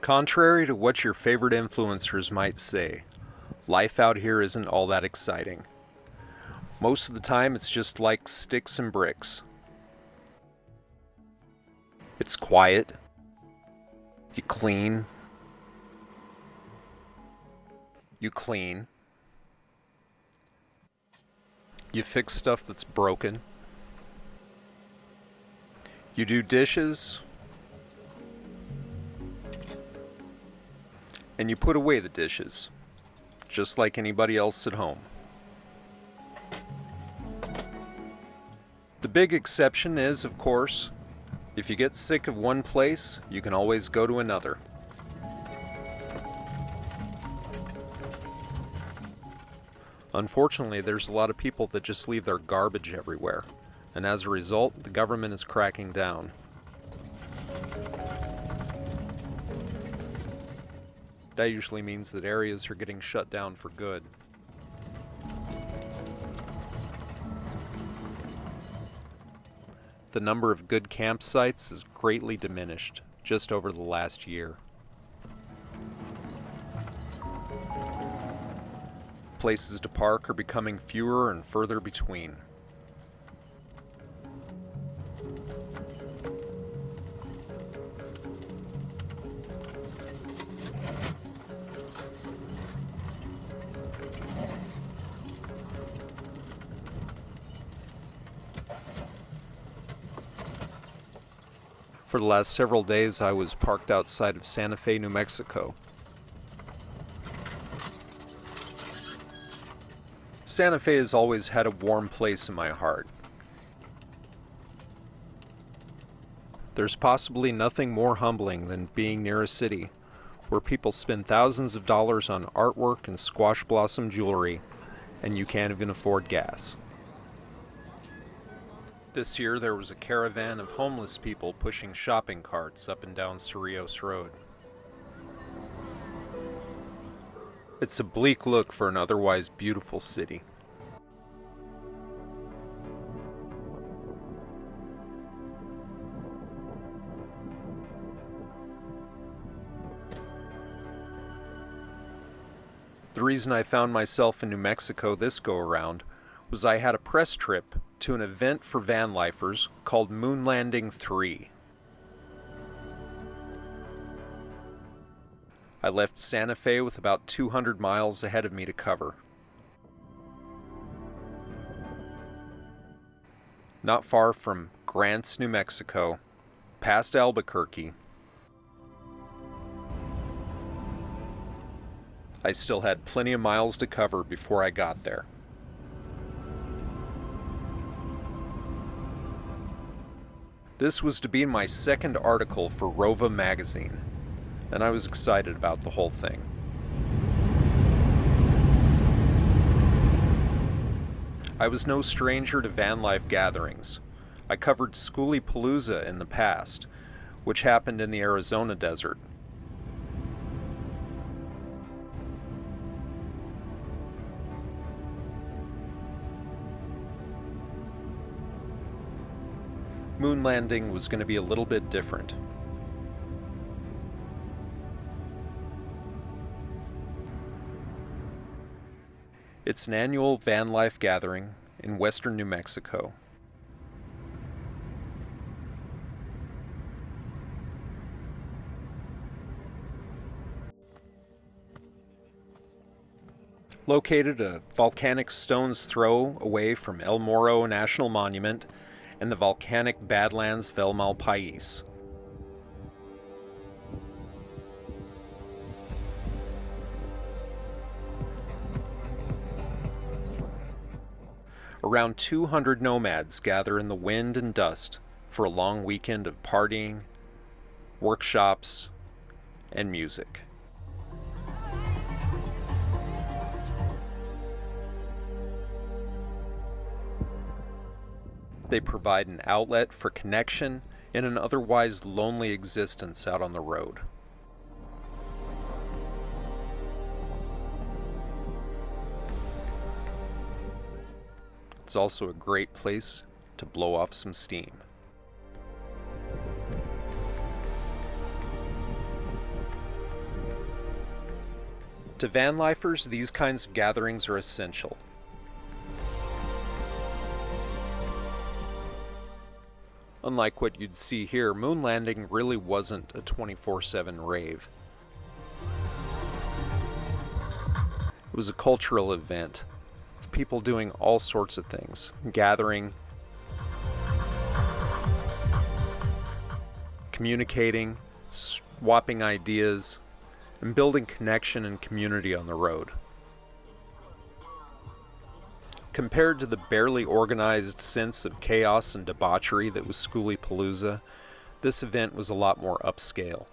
Contrary to what your favorite influencers might say, life out here isn't all that exciting. Most of the time it's just like sticks and bricks. It's quiet. You clean. You fix stuff that's broken. You do dishes. And you put away the dishes, just like anybody else at home. The big exception is, of course, if you get sick of one place, you can always go to another. Unfortunately, there's a lot of people that just leave their garbage everywhere, and as a result, the government is cracking down. That usually means that areas are getting shut down for good. The number of good campsites has greatly diminished just over the last year. Places to park are becoming fewer and further between. For the last several days, I was parked outside of Santa Fe, New Mexico. Santa Fe has always had a warm place in my heart. There's possibly nothing more humbling than being near a city where people spend thousands of dollars on artwork and squash blossom jewelry, and you can't even afford gas. This year there was a caravan of homeless people pushing shopping carts up and down Cerrillos Road. It's a bleak look for an otherwise beautiful city. The reason I found myself in New Mexico this go-around was I had a press trip to an event for van lifers called Moonlanding 3. I left Santa Fe with about 200 miles ahead of me to cover. Not far from Grants, New Mexico, past Albuquerque, I still had plenty of miles to cover before I got there. This was to be my second article for Rova magazine, and I was excited about the whole thing. I was no stranger to van life gatherings. I covered Schoolypalooza in the past, which happened in the Arizona desert. Moonlanding was going to be a little bit different. It's an annual van life gathering in western New Mexico. Located a volcanic stone's throw away from El Morro National Monument and the volcanic Badlands Velmalpais. Around 200 nomads gather in the wind and dust for a long weekend of partying, workshops, and music. They provide an outlet for connection in an otherwise lonely existence out on the road. It's also a great place to blow off some steam. To van lifers, these kinds of gatherings are essential. Unlike what you'd see here, Moonlanding really wasn't a 24/7 rave. It was a cultural event, with people doing all sorts of things, gathering, communicating, swapping ideas, and building connection and community on the road. Compared to the barely organized sense of chaos and debauchery that was Schoolypalooza, this event was a lot more upscale.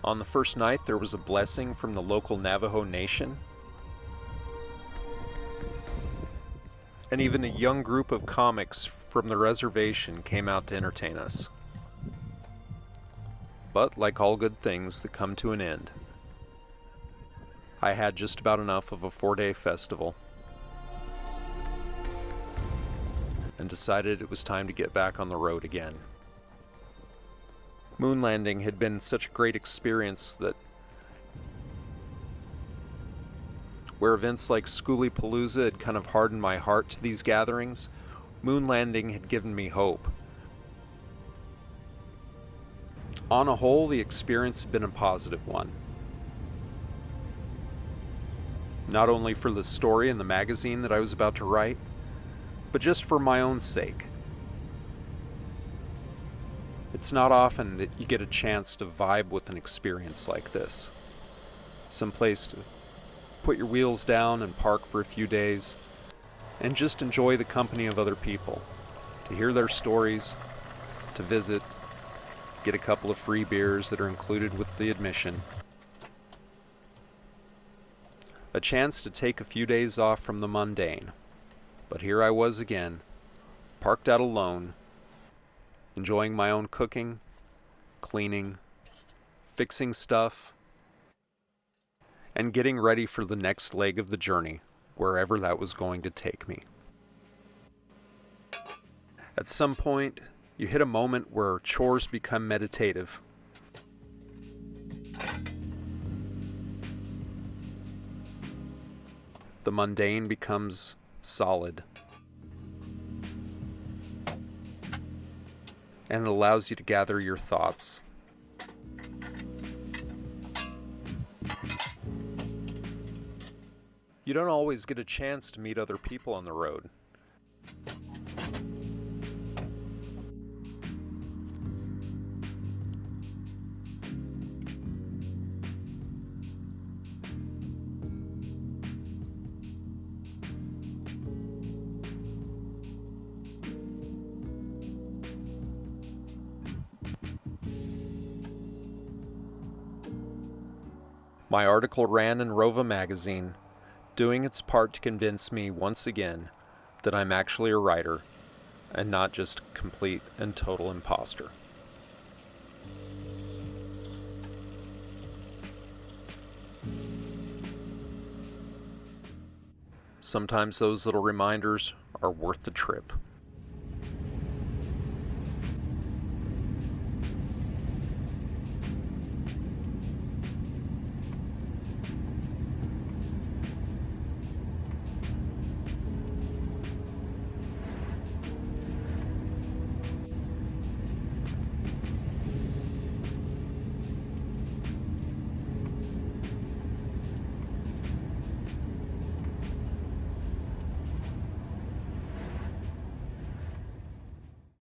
On the first night, there was a blessing from the local Navajo Nation, and even a young group of comics from the reservation came out to entertain us. But like all good things that come to an end, I had just about enough of a 4-day festival and decided it was time to get back on the road again. Moonlanding had been such a great experience that where events like Schoolypalooza had kind of hardened my heart to these gatherings, Moonlanding had given me hope. On a whole, the experience had been a positive one. Not only for the story in the magazine that I was about to write, but just for my own sake. It's not often that you get a chance to vibe with an experience like this. Someplace to put your wheels down and park for a few days, and just enjoy the company of other people, to hear their stories, to visit, get a couple of free beers that are included with the admission. A chance to take a few days off from the mundane. But here I was again, parked out alone, enjoying my own cooking, cleaning, fixing stuff, and getting ready for the next leg of the journey, wherever that was going to take me. At some point, you hit a moment where chores become meditative. The mundane becomes solid. And it allows you to gather your thoughts. You don't always get a chance to meet other people on the road. My article ran in Rova magazine, doing its part to convince me once again that I'm actually a writer and not just a complete and total imposter. Sometimes those little reminders are worth the trip.